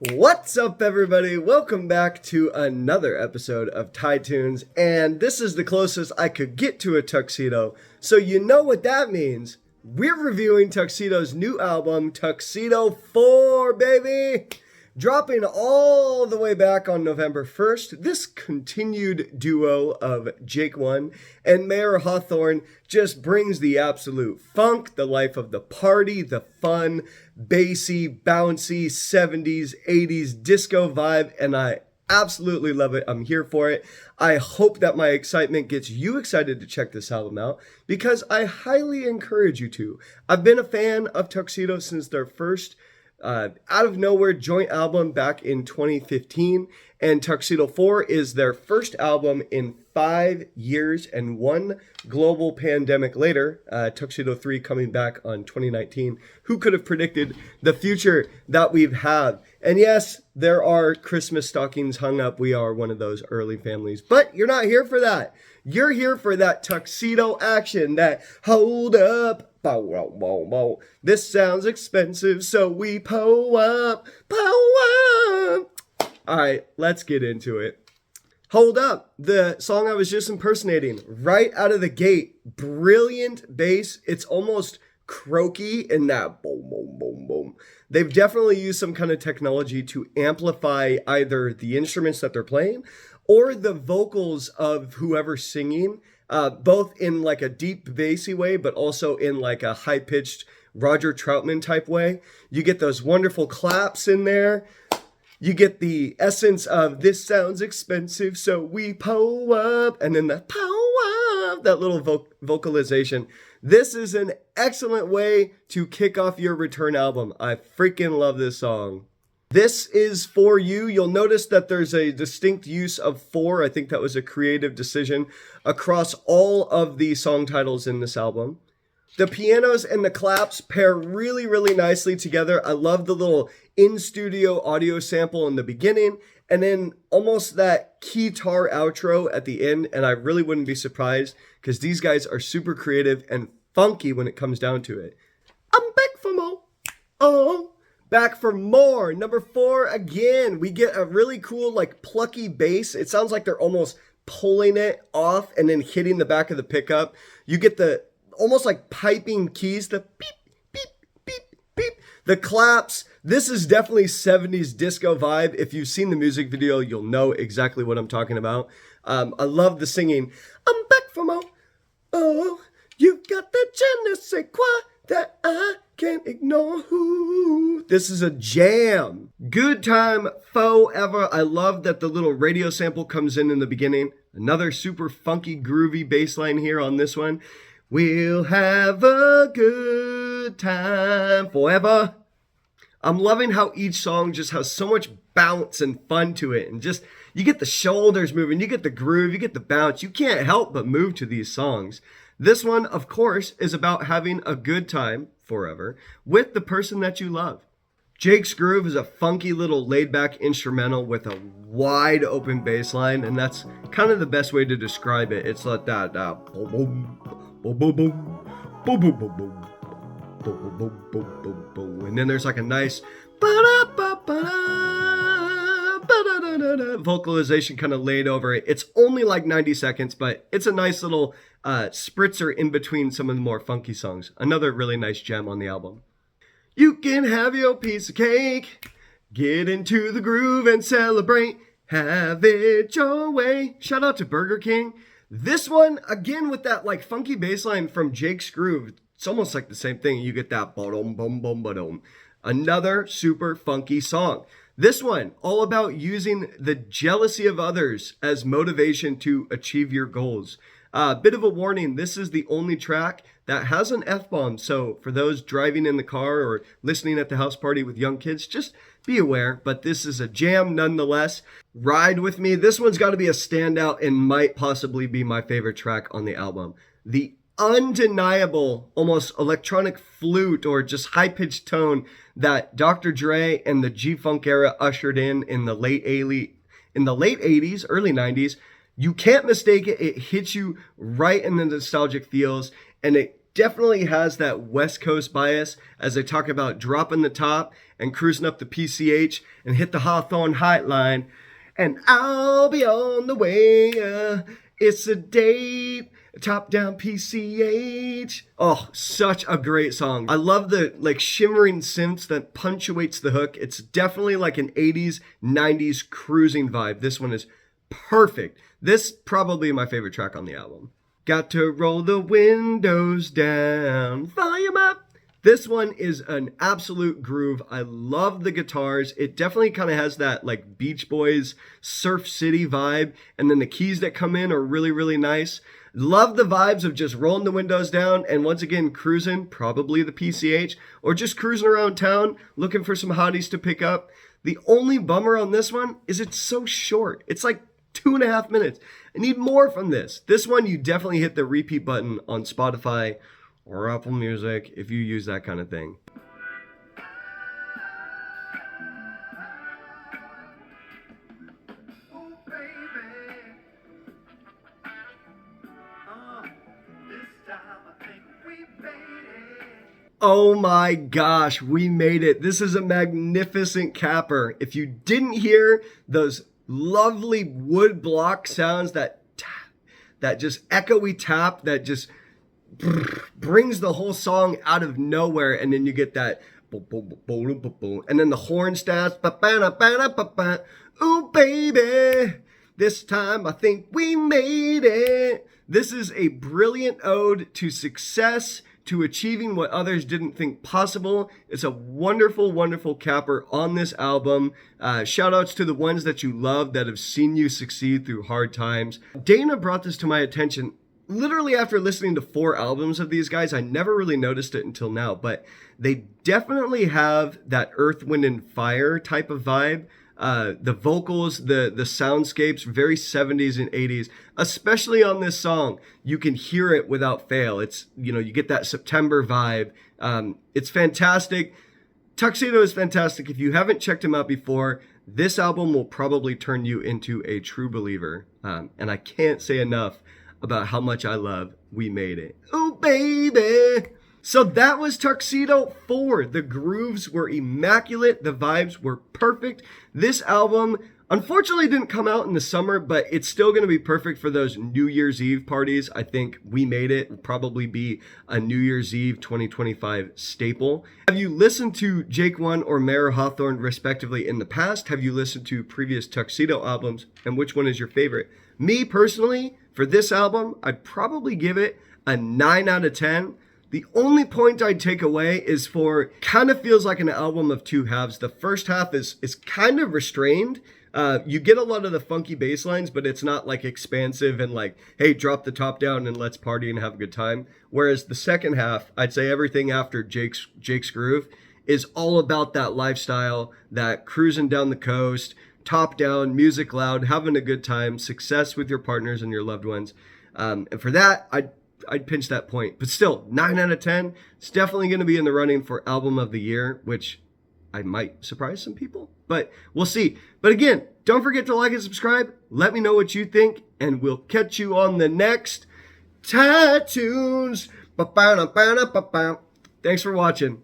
What's up, everybody? Welcome back to another episode of Ty Tunes, and this is the closest I could get to a tuxedo, so you know what that means. We're reviewing Tuxedo's new album, Tuxedo IV, baby! Dropping all the way back on November 1st, this continued duo of Jake One and Mayor Hawthorne just brings the absolute funk, the life of the party, the fun, bassy, bouncy 70s, 80s disco vibe, and I absolutely love it. I'm here for it. I hope that my excitement gets you excited to check this album out because I highly encourage you to. I've been a fan of Tuxedo since their first out of nowhere joint album back in 2015, and Tuxedo 4 is their first album in 5 years and one global pandemic later. Tuxedo 3 coming back on 2019. Who could have predicted the future that we've had? And yes, there are Christmas stockings hung up. We are one of those early families, but you're not here for that. You're here for that tuxedo action, that hold up. Bow, wow, wow, wow. This sounds expensive, so we pow up, pow up. All right, let's get into it. Hold up, the song I was just impersonating, right out of the gate. Brilliant bass. It's almost croaky in that boom, boom, boom, boom. They've definitely used some kind of technology to amplify either the instruments that they're playing or the vocals of whoever's singing. Both in like a deep bassy way, but also in like a high-pitched Roger Troutman type way. You get those wonderful claps in there. You get the essence of this sounds expensive, so we pow up, and then the pow up, that little vocalization. This is an excellent way to kick off your return album. I freaking love this song. This is for you. You'll notice that there's a distinct use of 4. I think that was a creative decision across all of the song titles in this album. The pianos and the claps pair really, really nicely together. I love the little in-studio audio sample in the beginning and then almost that guitar outro at the end. And I really wouldn't be surprised because these guys are super creative and funky when it comes down to it. I'm back for more. Oh. Back for more. Number 4 again. We get a really cool like plucky bass. It sounds like they're almost pulling it off and then hitting the back of the pickup. You get the almost like piping keys, the beep, beep, beep, beep. The claps. This is definitely 70s disco vibe. If you've seen the music video, you'll know exactly what I'm talking about. I love the singing. I'm back for more. Oh, you've got the je ne sais quoi that I can't ignore. This is a jam. Good time forever. I love that the little radio sample comes in the beginning. Another super funky, groovy bass line here on this one. We'll have a good time forever. I'm loving how each song just has so much bounce and fun to it. And just, you get the shoulders moving, you get the groove, you get the bounce. You can't help but move to these songs. This one, of course, is about having a good time forever with the person that you love. Jake's groove is a funky little laid-back instrumental with a wide open bass line, and that's kind of the best way to describe it. It's like that boom, boom, boom, boom, boom, boom, boom, boom, boom, boom, boom, boom, boom, boom, boom, and then there's like a nice vocalization kind of laid over it. It's only like 90 seconds, but it's a nice little spritzer in between some of the more funky songs. Another really nice gem on the album. You can have your piece of cake, get into the groove and celebrate, have it your way. Shout out to Burger King. This one, again, with that like funky bass line from Jake's groove, it's almost like the same thing. You get that ba-dum, bum, bum, ba-dum. Another super funky song. This one, all about using the jealousy of others as motivation to achieve your goals. Bit of a warning, this is the only track that has an F-bomb, so for those driving in the car or listening at the house party with young kids, just be aware, but this is a jam nonetheless. Ride with me. This one's got to be a standout and might possibly be my favorite track on the album. The undeniable, almost electronic flute or just high-pitched tone that Dr. Dre and the G-Funk era ushered in the late 80s, early 90s. You can't mistake it. It hits you right in the nostalgic feels, and it definitely has that West Coast bias as they talk about dropping the top and cruising up the PCH and hit the Hawthorne height line. And I'll be on the way, it's a date, top down PCH. Oh, such a great song. I love the like shimmering synths that punctuates the hook. It's definitely like an 80s, 90s cruising vibe. This one is perfect. This probably my favorite track on the album. Got to roll the windows down, volume up. This one is an absolute groove. I love the guitars. It definitely kind of has that like Beach Boys, Surf City vibe. And then the keys that come in are really, really nice. Love the vibes of just rolling the windows down and once again cruising, probably the PCH, or just cruising around town looking for some hotties to pick up. The only bummer on this one is it's so short. It's like 2.5 minutes. I need more from this. This one, you definitely hit the repeat button on Spotify or Apple Music if you use that kind of thing. Oh my gosh, we made it. This is a magnificent capper. If you didn't hear those lovely wood block sounds, that just echoey tap that just brings the whole song out of nowhere, and then you get that and then the horn stats. Ooh baby, this time I think we made it. This is a brilliant ode to success, to achieving what others didn't think possible. It's a wonderful, wonderful capper on this album. Shout outs to the ones that you love that have seen you succeed through hard times. Dana brought this to my attention literally after listening to 4 albums of these guys. I never really noticed it until now, but they definitely have that Earth, Wind, and Fire type of vibe. The vocals, the soundscapes, very 70s and 80s, especially on this song. You can hear it without fail. It's, you get that September vibe. It's fantastic. Tuxedo is fantastic. If you haven't checked him out before, this album will probably turn you into a true believer. And I can't say enough about how much I love We Made It. Oh, baby. So that was Tuxedo IV. The grooves were immaculate. The vibes were perfect. This album, unfortunately, didn't come out in the summer, but it's still going to be perfect for those New Year's Eve parties. I think We Made It will probably be a New Year's Eve 2025 staple. Have you listened to Jake One or Mayor Hawthorne, respectively, in the past? Have you listened to previous Tuxedo albums? And which one is your favorite? Me, personally, for this album, I'd probably give it a 9 out of 10. The only point I'd take away is kind of feels like an album of 2 halves. The first half is kind of restrained. You get a lot of the funky bass lines, but it's not like expansive and like, hey, drop the top down and let's party and have a good time. Whereas the second half, I'd say everything after Jake's Groove is all about that lifestyle, that cruising down the coast, top down, music loud, having a good time, success with your partners and your loved ones. And for that, I'd pinch that point. But still, 9 out of 10. It's definitely going to be in the running for Album of the Year, which I might surprise some people. But we'll see. But again, don't forget to like and subscribe. Let me know what you think. And we'll catch you on the next Ty Tunes. Thanks for watching.